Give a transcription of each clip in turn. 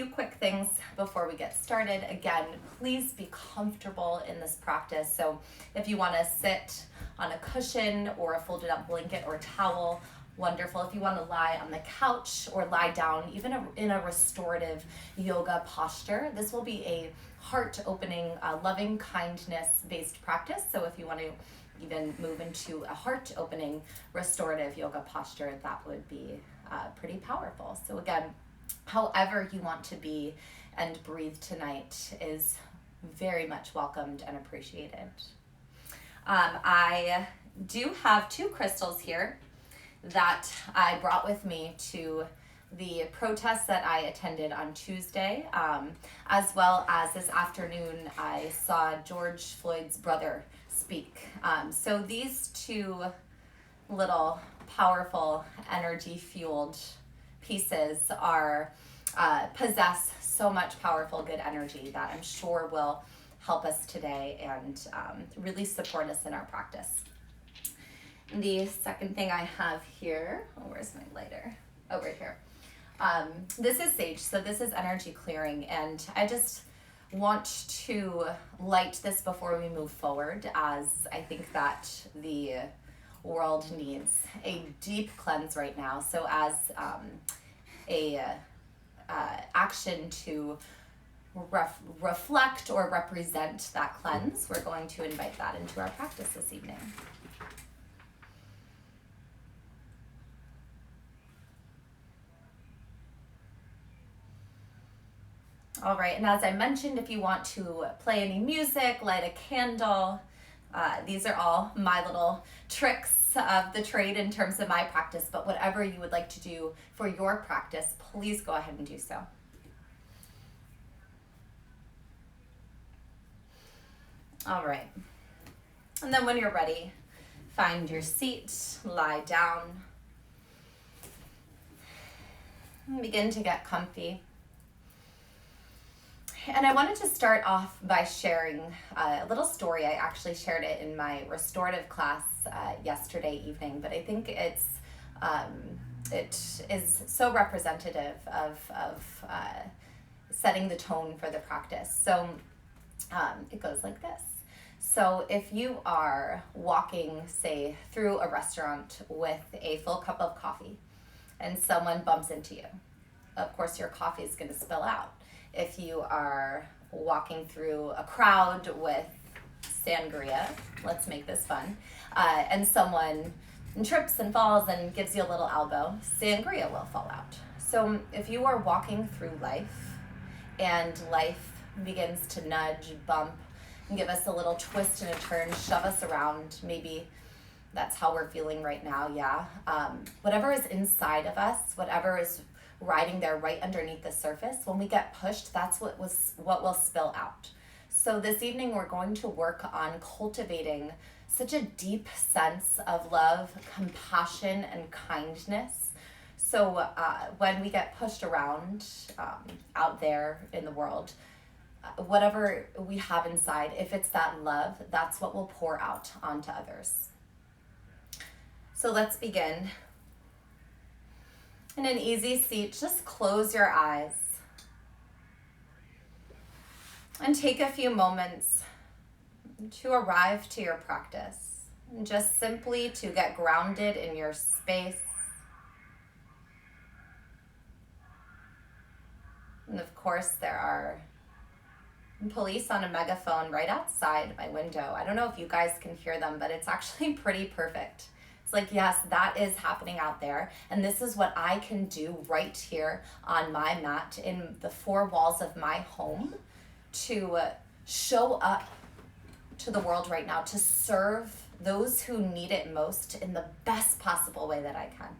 Few quick things before we get started. Again, please be comfortable in this practice. So if you want to sit on a cushion or a folded up blanket or towel, wonderful. If you want to lie on the couch or lie down, even in a restorative yoga posture, this will be a heart opening, loving kindness based practice. So if you want to even move into a heart opening restorative yoga posture, that would be pretty powerful. So again, however you want to be and breathe tonight is very much welcomed and appreciated. I do have two crystals here that I brought with me to the protest that I attended on Tuesday, as well as this afternoon I saw George Floyd's brother speak. So these two little powerful energy-fueled pieces are possess so much powerful good energy that I'm sure will help us today and really support us in our practice. The second thing I have here, where's my lighter? Oh, right here. This is sage, so this is energy clearing, and I just want to light this before we move forward, as I think that the world needs a deep cleanse right now. So as a action to reflect or represent that cleanse, we're going to invite that into our practice this evening. All right, and as I mentioned, if you want to play any music, light a candle, these are all my little tricks of the trade in terms of my practice, but whatever you would like to do for your practice, please go ahead and do so. All right, and then when you're ready, find your seat, lie down, and begin to get comfy. And I wanted to start off by sharing a little story. I actually shared it in my restorative class yesterday evening, but I think it is so representative of setting the tone for the practice. So it goes like this. So if you are walking, say, through a restaurant with a full cup of coffee and someone bumps into you, of course your coffee is going to spill out. If you are walking through a crowd with sangria, let's make this fun, and someone trips and falls and gives you a little elbow, sangria will fall out. So if you are walking through life and life begins to nudge, bump, and give us a little twist and a turn, shove us around, maybe that's how we're feeling right now, yeah. Whatever is inside of us, whatever is riding there right underneath the surface, when we get pushed, that's what will spill out. So this evening we're going to work on cultivating such a deep sense of love, compassion, and kindness. So when we get pushed around out there in the world, whatever we have inside, if it's that love, that's what will pour out onto others. So let's begin. In an easy seat, just close your eyes and take a few moments to arrive to your practice, and just simply to get grounded in your space. And of course, there are police on a megaphone right outside my window. I don't know if you guys can hear them, but it's actually pretty perfect. It's like, yes, that is happening out there. And this is what I can do right here on my mat in the four walls of my home to show up to the world right now, to serve those who need it most in the best possible way that I can.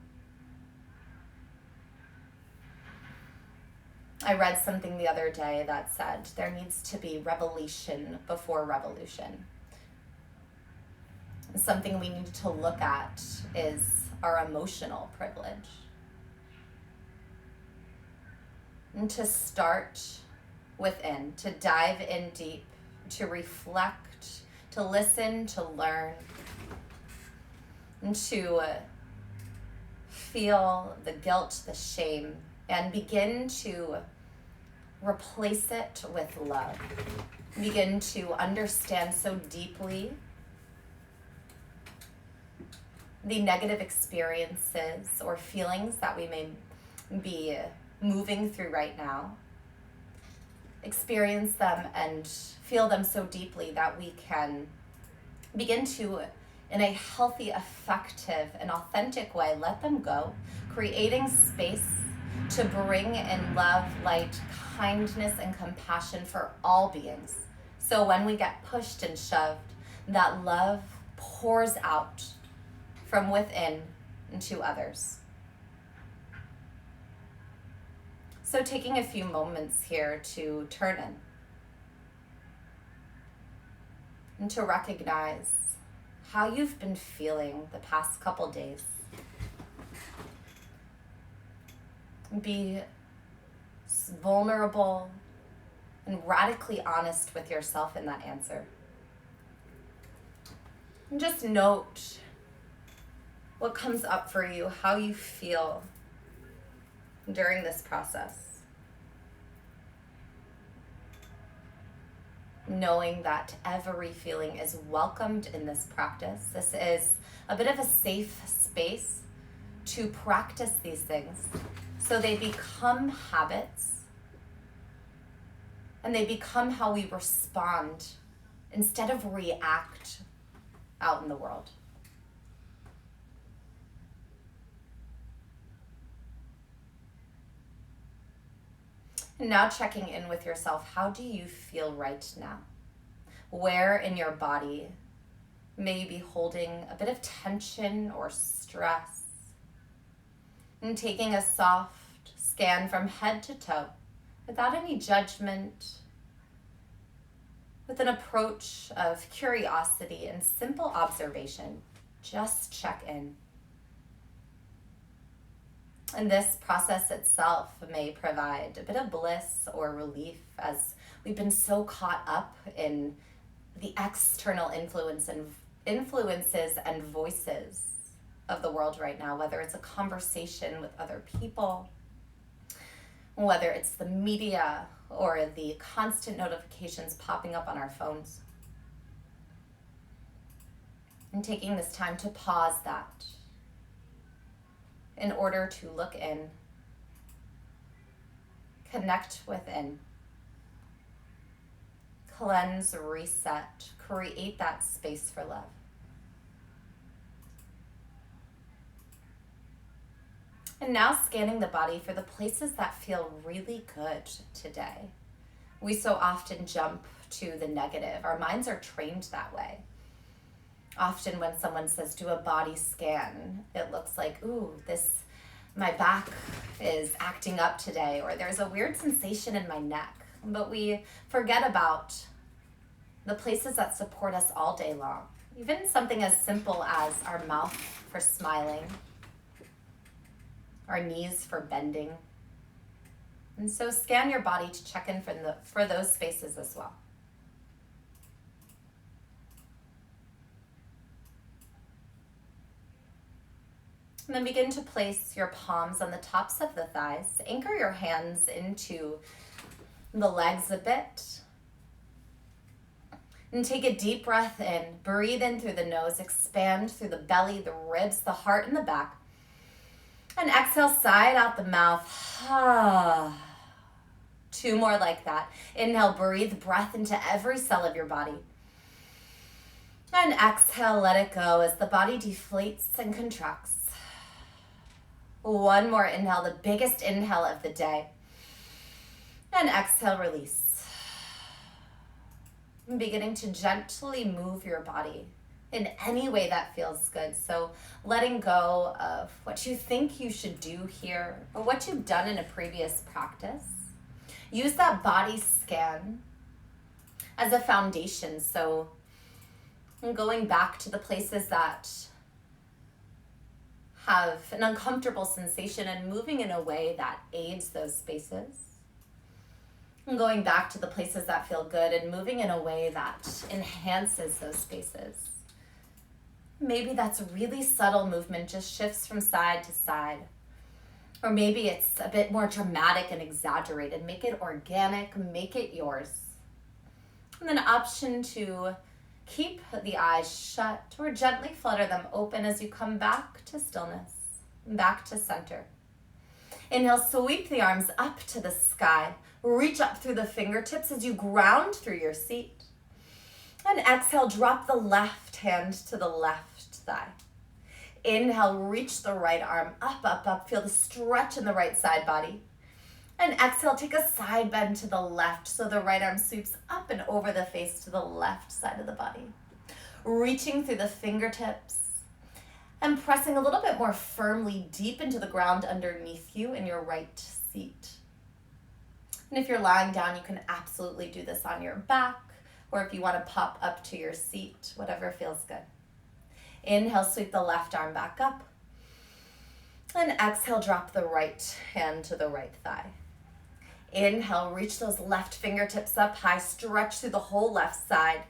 I read something the other day that said there needs to be revelation before revolution. Something we need to look at is our emotional privilege. And to start within, to dive in deep, to reflect, to listen, to learn, and to feel the guilt, the shame, and begin to replace it with love. Begin to understand so deeply the negative experiences or feelings that we may be moving through right now. Experience them and feel them so deeply that we can begin to, in a healthy, effective, and authentic way, let them go, creating space to bring in love, light, kindness, and compassion for all beings. So when we get pushed and shoved, that love pours out from within into others. So taking a few moments here to turn in and to recognize how you've been feeling the past couple days. Be vulnerable and radically honest with yourself in that answer. And just note what comes up for you, how you feel during this process. Knowing that every feeling is welcomed in this practice. This is a bit of a safe space to practice these things so they become habits and they become how we respond instead of react out in the world. And now checking in with yourself, how do you feel right now? Where in your body may you be holding a bit of tension or stress? And taking a soft scan from head to toe, without any judgment, with an approach of curiosity and simple observation. Just check in. And this process itself may provide a bit of bliss or relief as we've been so caught up in the external influences and voices of the world right now, whether it's a conversation with other people, whether it's the media or the constant notifications popping up on our phones. And taking this time to pause that in order to look in, connect within, cleanse, reset, create that space for love. And now scanning the body for the places that feel really good today. We so often jump to the negative. Our minds are trained that way. Often when someone says do a body scan, it looks like, ooh, my back is acting up today, or there's a weird sensation in my neck. But we forget about the places that support us all day long. Even something as simple as our mouth for smiling, our knees for bending. And so scan your body to check in for those spaces as well. And then begin to place your palms on the tops of the thighs. Anchor your hands into the legs a bit. And take a deep breath in. Breathe in through the nose. Expand through the belly, the ribs, the heart, and the back. And exhale, side out the mouth. 2 more like that. Inhale, breathe breath into every cell of your body. And exhale, let it go as the body deflates and contracts. 1 more inhale, the biggest inhale of the day. And exhale, release. And beginning to gently move your body in any way that feels good. So letting go of what you think you should do here or what you've done in a previous practice. Use that body scan as a foundation. So going back to the places that have an uncomfortable sensation and moving in a way that aids those spaces. And going back to the places that feel good and moving in a way that enhances those spaces. Maybe that's a really subtle movement, just shifts from side to side. Or maybe it's a bit more dramatic and exaggerated. Make it organic, make it yours. And then option to keep the eyes shut or gently flutter them open as you come back to stillness, back to center. Inhale, sweep the arms up to the sky. Reach up through the fingertips as you ground through your seat. And exhale, drop the left hand to the left thigh. Inhale, reach the right arm up, up, up. Feel the stretch in the right side body. And exhale, take a side bend to the left so the right arm sweeps up and over the face to the left side of the body. Reaching through the fingertips and pressing a little bit more firmly deep into the ground underneath you in your right seat. And if you're lying down, you can absolutely do this on your back, or if you want to pop up to your seat, whatever feels good. Inhale, sweep the left arm back up. And exhale, drop the right hand to the right thigh. Inhale, reach those left fingertips up high, stretch through the whole left side.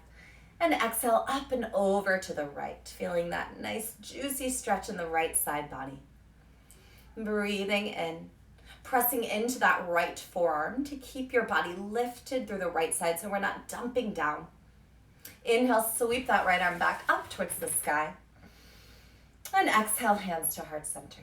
And exhale, up and over to the right, feeling that nice juicy stretch in the right side body. Breathing in, pressing into that right forearm to keep your body lifted through the right side so we're not dumping down. Inhale, sweep that right arm back up towards the sky. And exhale, hands to heart center.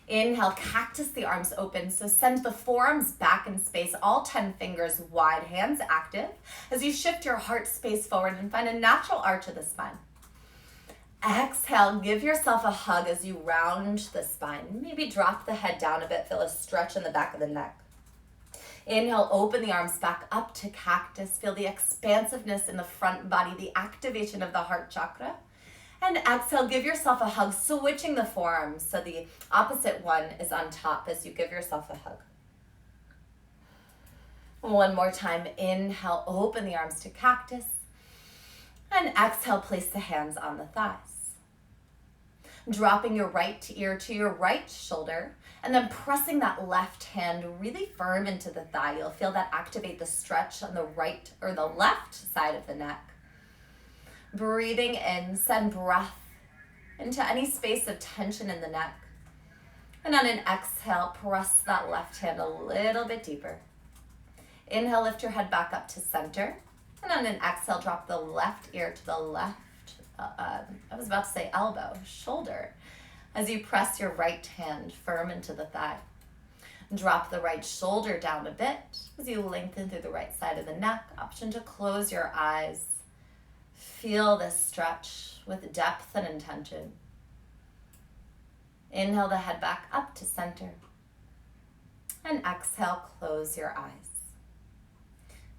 Inhale, cactus the arms open, so send the forearms back in space, all 10 fingers wide, hands active, as you shift your heart space forward and find a natural arch of the spine. Exhale, give yourself a hug as you round the spine. Maybe drop the head down a bit, feel a stretch in the back of the neck. Inhale, open the arms back up to cactus, feel the expansiveness in the front body, the activation of the heart chakra. And exhale, give yourself a hug, switching the forearms so the opposite one is on top as you give yourself a hug. One more time, inhale, open the arms to cactus. And exhale, place the hands on the thighs. Dropping your right ear to your right shoulder, and then pressing that left hand really firm into the thigh. You'll feel that activate the stretch on the right or the left side of the neck. Breathing in, send breath into any space of tension in the neck. And on an exhale, press that left hand a little bit deeper. Inhale, lift your head back up to center. And on an exhale, drop the left ear to the left, elbow, shoulder, as you press your right hand firm into the thigh. Drop the right shoulder down a bit as you lengthen through the right side of the neck. Option to close your eyes. Feel this stretch with depth and intention. Inhale the head back up to center. And exhale, close your eyes.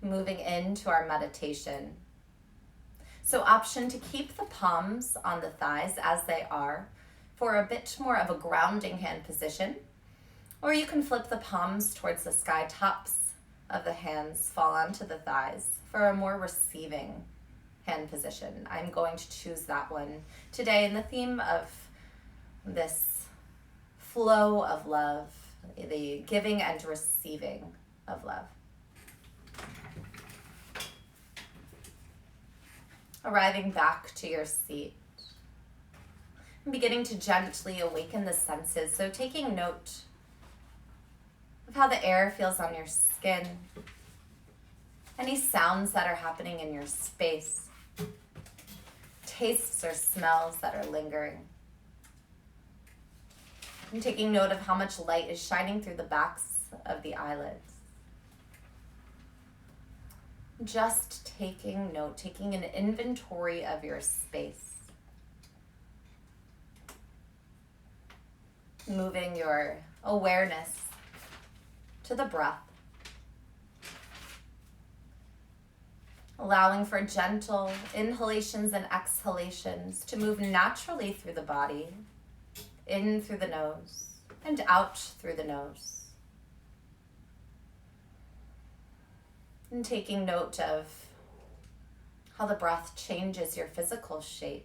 Moving into our meditation. So option to keep the palms on the thighs as they are for a bit more of a grounding hand position. Or you can flip the palms towards the sky, tops of the hands fall onto the thighs for a more receiving hand position. I'm going to choose that one today in the theme of this flow of love, the giving and receiving of love. Arriving back to your seat and beginning to gently awaken the senses. So taking note of how the air feels on your skin, any sounds that are happening in your space, tastes or smells that are lingering. And taking note of how much light is shining through the backs of the eyelids. Just taking note, taking an inventory of your space. Moving your awareness to the breath. Allowing for gentle inhalations and exhalations to move naturally through the body, in through the nose and out through the nose. And taking note of how the breath changes your physical shape.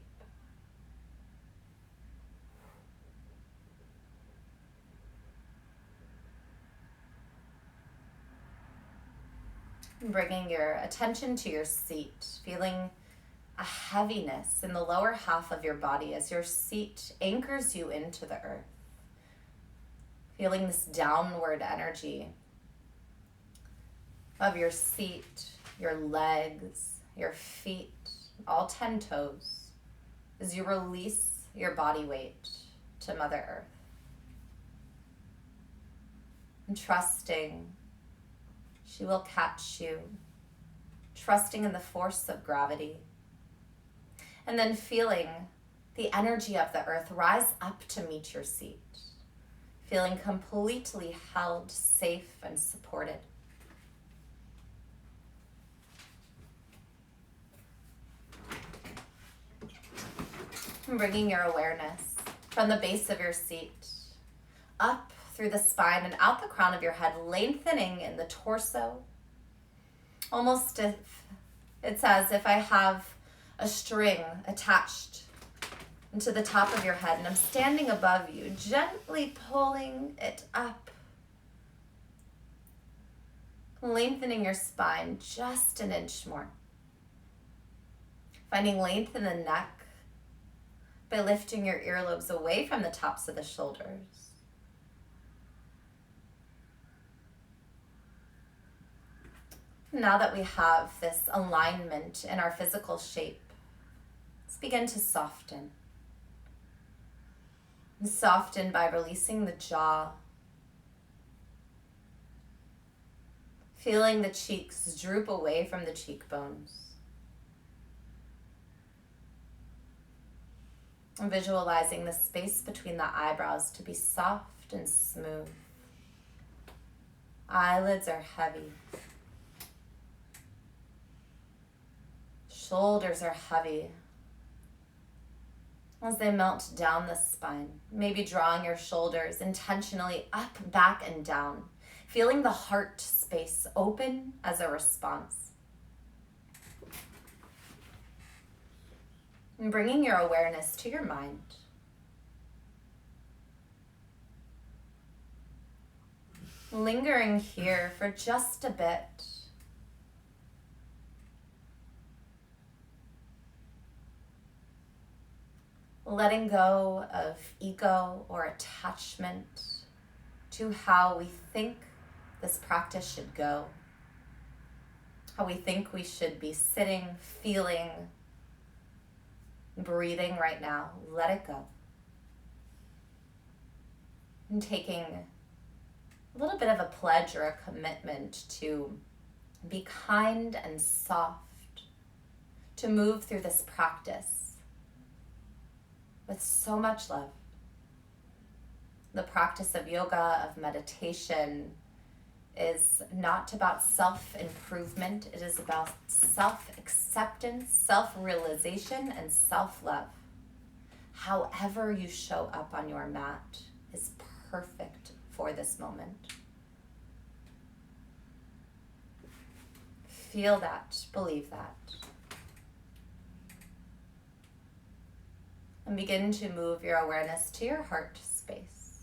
Bringing your attention to your seat, feeling a heaviness in the lower half of your body as your seat anchors you into the earth. Feeling this downward energy of your seat, your legs, your feet, all 10 toes, as you release your body weight to Mother Earth. And trusting she will catch you, trusting in the force of gravity, and then feeling the energy of the earth rise up to meet your seat, feeling completely held, safe, and supported. And bringing your awareness from the base of your seat up through the spine and out the crown of your head, lengthening in the torso. Almost if it's as if I have a string attached into the top of your head and I'm standing above you, gently pulling it up. Lengthening your spine just an inch more. Finding length in the neck by lifting your earlobes away from the tops of the shoulders. Now that we have this alignment in our physical shape, let's begin to soften. And soften by releasing the jaw, feeling the cheeks droop away from the cheekbones. And visualizing the space between the eyebrows to be soft and smooth. Eyelids are heavy. Shoulders are heavy as they melt down the spine, maybe drawing your shoulders intentionally up, back, and down, feeling the heart space open as a response. And bringing your awareness to your mind. Lingering here for just a bit. Letting go of ego or attachment to how we think this practice should go, how we think we should be sitting, feeling, breathing right now. Let it go. And taking a little bit of a pledge or a commitment to be kind and soft, to move through this practice with so much love. The practice of yoga, of meditation, is not about self-improvement. It is about self-acceptance, self-realization, and self-love. However you show up on your mat is perfect for this moment. Feel that, believe that. And begin to move your awareness to your heart space.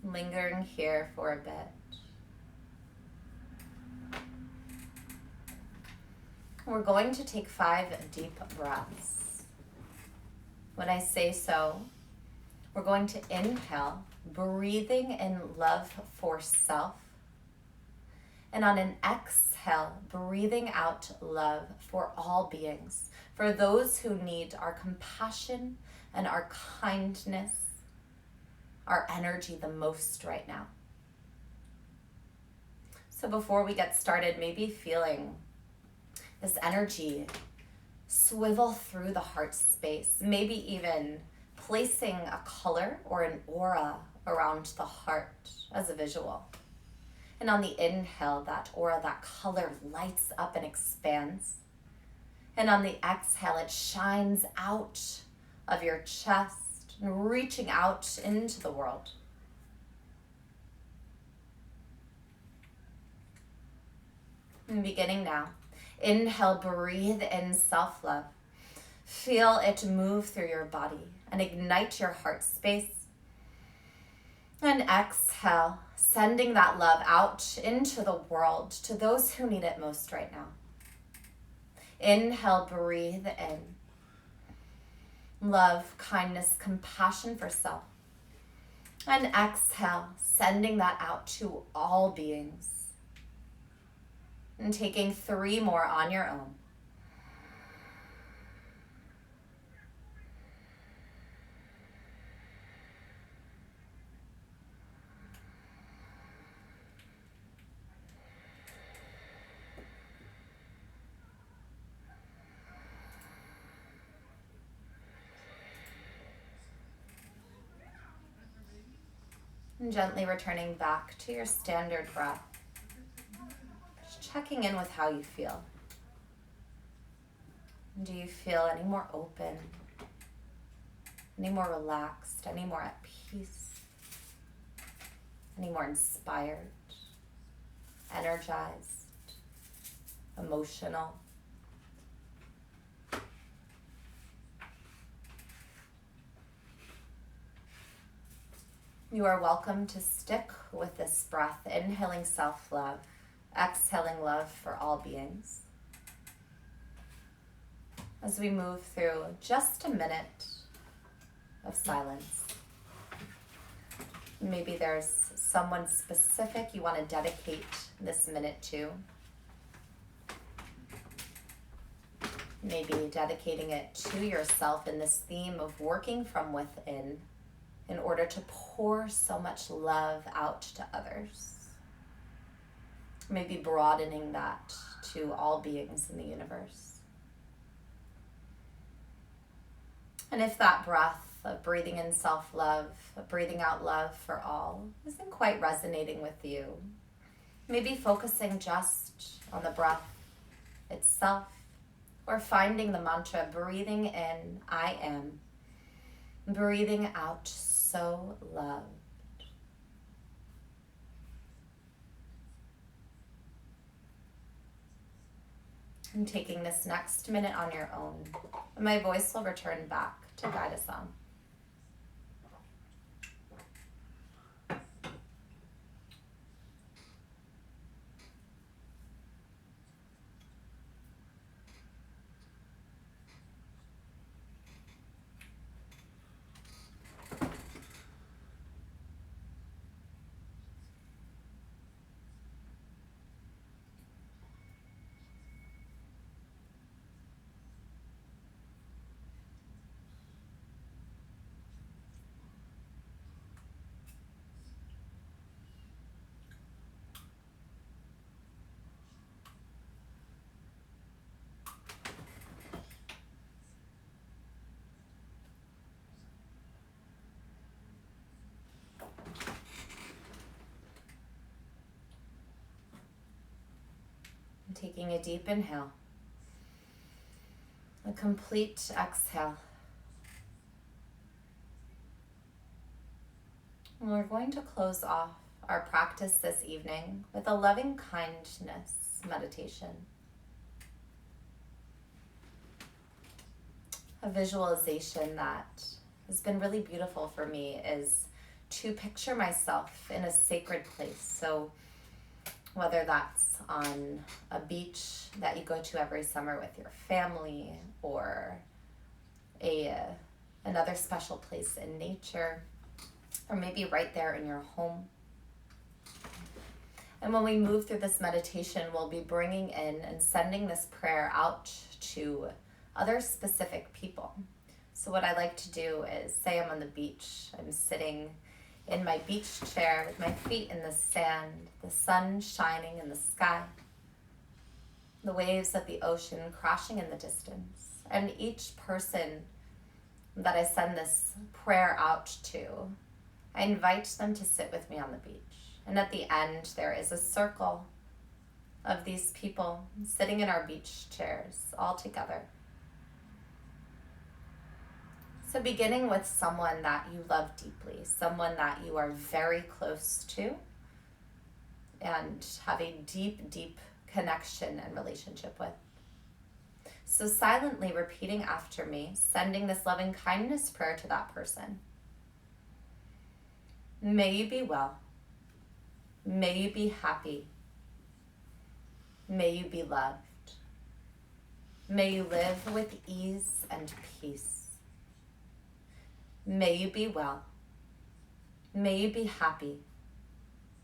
Lingering here for a bit. We're going to take 5 deep breaths. When I say so, we're going to inhale, breathing in love for self. And on an exhale, breathing out love for all beings, for those who need our compassion and our kindness, our energy the most right now. So before we get started, maybe feeling this energy swivel through the heart space, maybe even placing a color or an aura around the heart as a visual. And on the inhale, that aura, that color lights up and expands. And on the exhale, it shines out of your chest and reaching out into the world. And beginning now, inhale, breathe in self-love. Feel it move through your body and ignite your heart space. And exhale, sending that love out into the world to those who need it most right now. Inhale, breathe in. love, kindness, compassion for self. And exhale, sending that out to all beings. And taking 3 more on your own. And gently returning back to your standard breath. Just checking in with how you feel. Do you feel any more open? Any more relaxed? Any more at peace? Any more inspired? Energized? Emotional? You are welcome to stick with this breath, inhaling self-love, exhaling love for all beings. As we move through just a minute of silence. Maybe there's someone specific you want to dedicate this minute to. Maybe dedicating it to yourself in this theme of working from within in order to pour so much love out to others. Maybe broadening that to all beings in the universe. And if that breath of breathing in self-love, of breathing out love for all, isn't quite resonating with you, maybe focusing just on the breath itself, or finding the mantra, breathing in, I am, breathing out, so loved. And taking this next minute on your own, my voice will return back to guide us on. Taking a deep inhale, a complete exhale. And we're going to close off our practice this evening with a loving kindness meditation. A visualization that has been really beautiful for me is to picture myself in a sacred place. So whether that's on a beach that you go to every summer with your family, or another special place in nature, or maybe right there in your home. And when we move through this meditation, we'll be bringing in and sending this prayer out to other specific people. So what I like to do is, say I'm on the beach, I'm sitting in my beach chair with my feet in the sand, the sun shining in the sky, the waves of the ocean crashing in the distance. And each person that I send this prayer out to, I invite them to sit with me on the beach. And at the end, there is a circle of these people sitting in our beach chairs all together. So beginning with someone that you love deeply, someone that you are very close to and have a deep, deep connection and relationship with. So silently repeating after me, sending this loving kindness prayer to that person. May you be well. May you be happy. May you be loved. May you live with ease and peace. May you be well. May you be happy.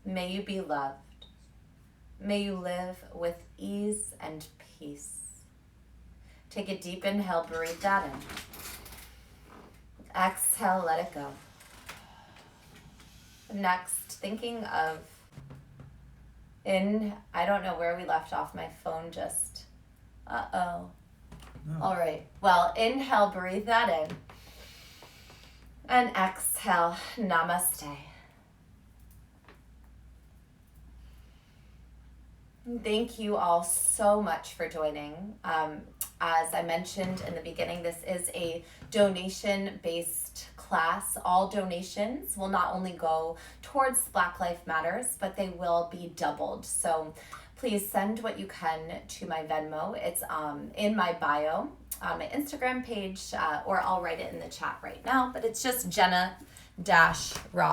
May you be loved. May you live with ease and peace. Take a deep inhale, breathe that in. Exhale, let it go. Next, thinking of I don't know where we left off. My phone just, No. All right. Well, inhale, breathe that in. And exhale, namaste. Thank you all so much for joining. As I mentioned in the beginning, this is a donation-based class. All donations will not only go towards Black Lives Matters, but they will be doubled. So please send what you can to my Venmo. It's in my bio on my Instagram page, or I'll write it in the chat right now, but it's just Jenna-Ross.